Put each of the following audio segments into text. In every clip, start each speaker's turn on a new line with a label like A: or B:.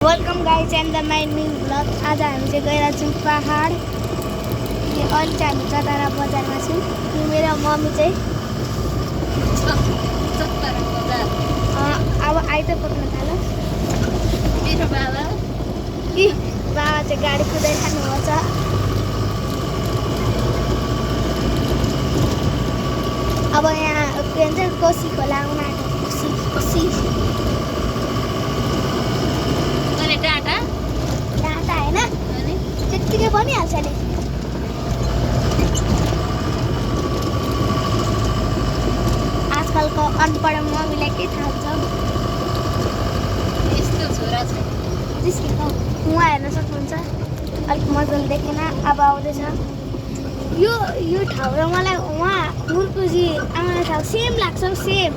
A: Welcome guys and the my new blog. आज हामी चाहिँ गएर छौँ पहाड। अहिले चाहिँ हामी चतरा बजारमा छौँ। मेरो मम्मी चाहिँ अब आइत पक्न थाल्यो।
B: मेरो बाबा
A: बाबा चाहिँ गाडी कुदाइरहनु छ। अब यहाँ के भन्छ कोसी खोला आउन आँट्यो। कोसी
B: टाटा
A: टाटा होइन त्यत्तिकै बनिहाल्छ नि। आजकलको अनपढ मम्मीलाई के थाहा छ।
B: यस्तो छोरा छ
A: जिस्केको उहाँ हेर्न सक्नुहुन्छ। अलिक मजाले देखेन, अब आउँदैछ। यो ठाउँ र मलाई उहाँ मुर्कुजी आउने ठाउँ सेम लाग्छ। सेम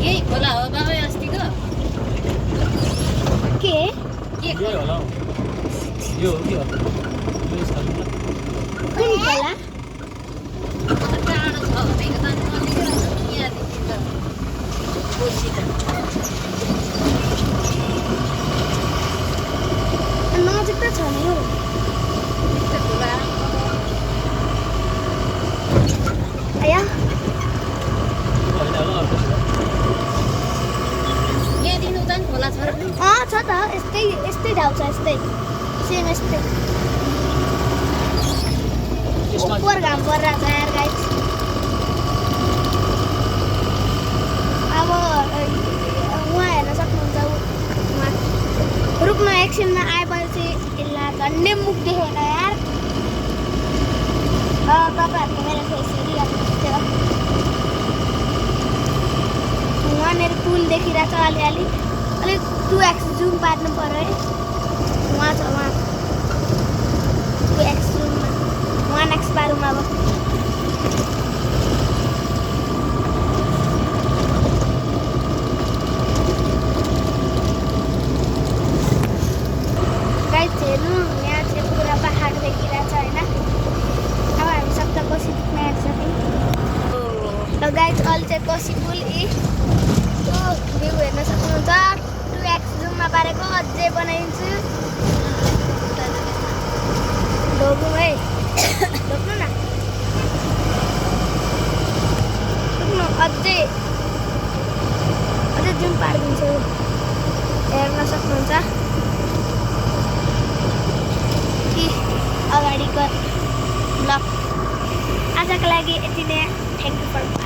B: यही खोला हो बाबा अस्तिको
A: के
B: होला
C: यो हो कि होला
A: कुन खोला?
B: टाढो छ भनेको त यहाँदेखि त कोसी त
A: नजिक त छ नि। आया
B: यहाँदेखि उता नि खोला छ र
A: छ त। यस्तै ठाउँ छ। यस्तै सेम यस्तै उपर घाम परिरहेको छ यार गाइस। अब उहाँ हेर्न सक्नुहुन्छ। उहाँ रुक्न एकछिनमा आएपछि यसलाई झन्डै मुख देखेन यार। तपाईँहरूको मेरो फेस हेरिहाल्नु। उहाँनिर पुल देखिरहेको छ। अलिअलि अलिक 2x जुम पार्नु पऱ्यो है। उहाँ छ उहाँ 2x जुममा 1x पारौँ अब। गाइस हेर्नु, यहाँ चाहिँ पुरा पहाड देखिरहेको छ होइन। अब हामी सप्त कोसी पुग्न आँटिसक्यौँ। र गाइस अहिले चाहिँ कोसी पुल भ्यू हेर्न सक्नुहुन्छ। 2x जुममा पारेको अझै बनाइदिन्छु। ढोगौँ है, ढोक्नु न। ढोक्नु अझै जुम पारिदिन्छु। हेर्न सक्नुहुन्छ कि अगाडिको ब्लग। आजको लागि यति नै। Thank you for